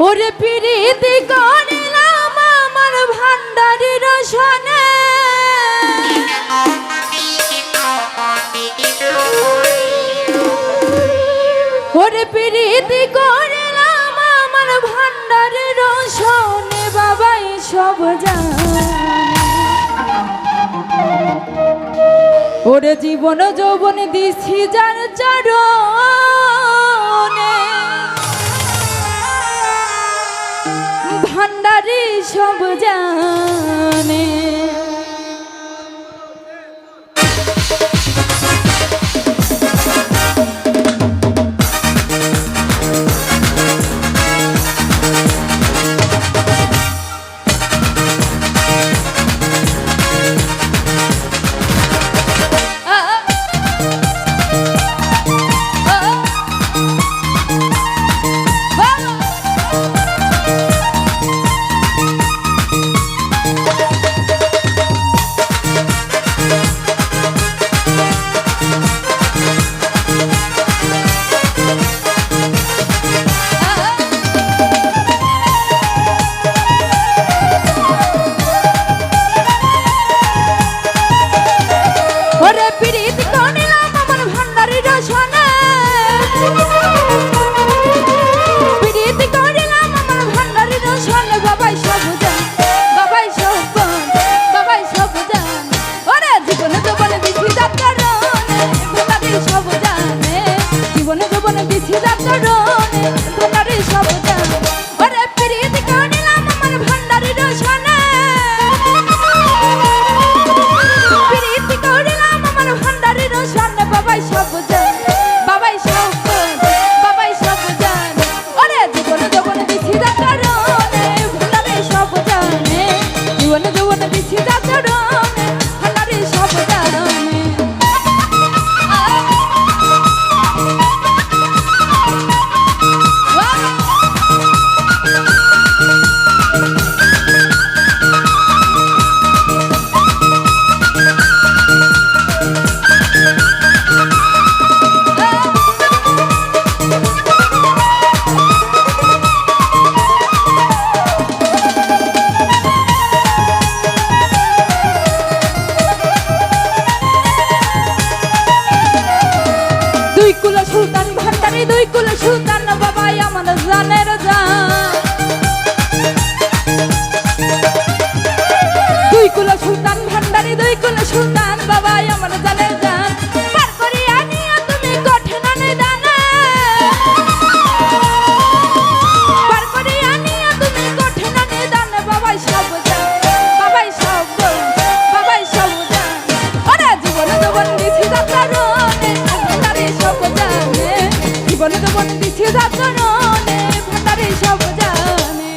ওরে প্রীতি করিলাম আমার ভান্ডারির সনে ওরে প্রীতি করিলাম আমার ভান্ডারির সনে বাবাই সব জানে ওরে জীবন যৌবন দিছি যার চরণে ভান্ডারি সব জানে দুই কুল সুলতান বাবাই আমার জানের জান দুই কুল সুলতান ভান্ডারি দুই কুল সুলতান বাবাই আমার জানের জান পার করি আনিয়া তুমি কঠিন নিদানে পার করি আনিয়া তুমি কঠিন নিদানে বাবাই সব জান বাবাই সব বাবাই সব জান ওরে জীবন জীবন দিছি যাত্রারণে ভান্ডারি সব জানে জীবন জীবন দিছি যাত্রারণে ভান্ডারি সব জানে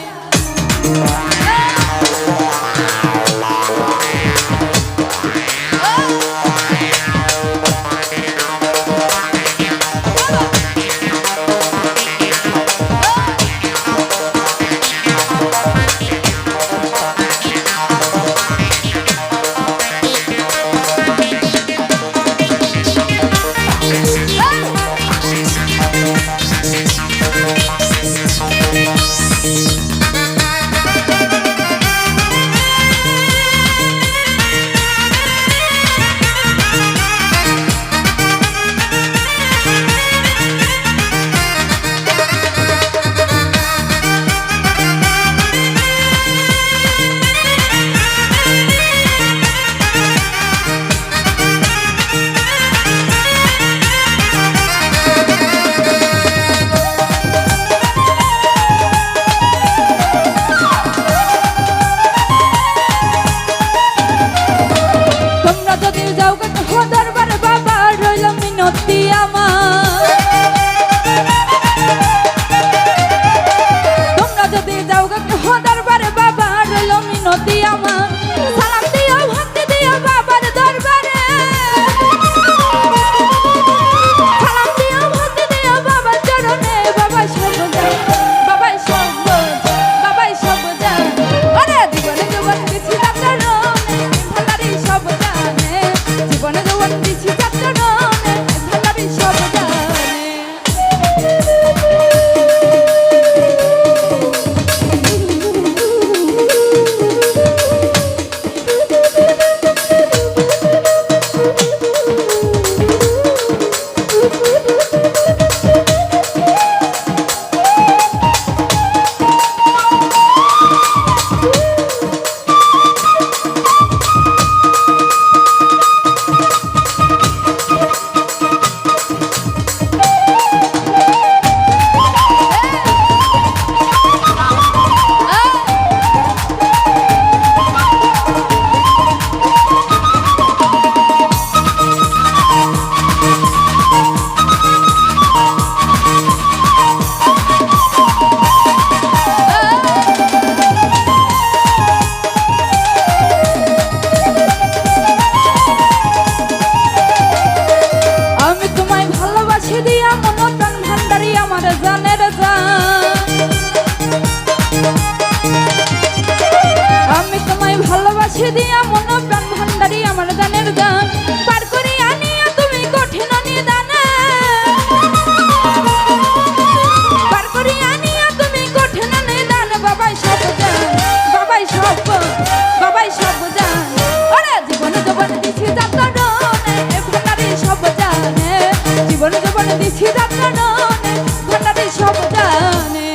চরণে ভান্ডারি সব জানে।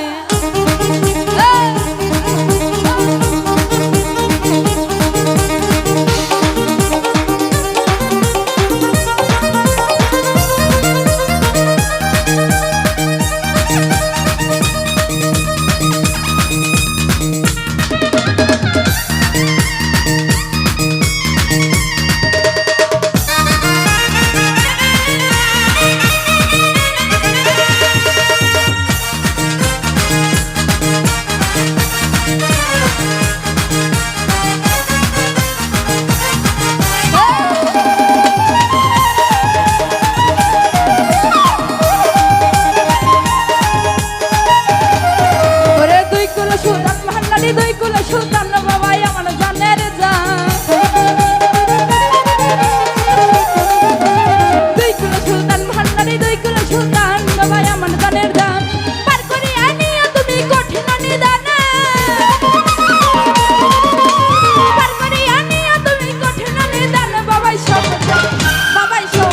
সুলতান ভান্ডারি দুই কুল সুলতান বাবাই আমার জানের জান। দুই কুল সুলতান ভান্ডারি দুই কুল সুলতান বাবাই আমার জানের জান। পার করি আনিয়া তুমি কঠিন নিদানে, পার করি আনিয়া তুমি কঠিন নিদান। বাবাই সব জান, বাবাই সব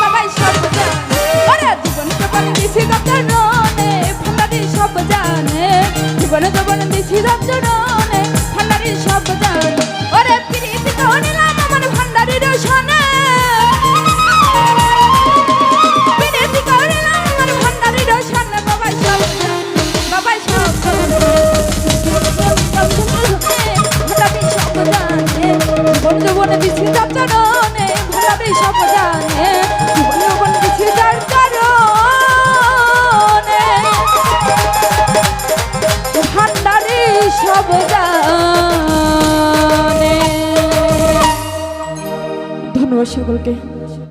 বাবাই সব জান। ওরে জীবন জীবন দিছি চরণে ভান্ডারি সব জানে। জীবন জীবন দিছি চরণে ভান্ডারি সব জানে। ওরে প্রীতি করিলাম আমার ভান্ডারির সনে, প্রীতি করিলাম আমার ভান্ডারির সনে। বাবাই সব জানে, বাবাই সব ভান্ডারি সব জানে। জীবন জীবন দিছি চরণে ভান্ডারি সব জানে। জীবন জীবন দিছি চরণে ভান্ডারি সব জানে। ধন্যবাদ সকলকে।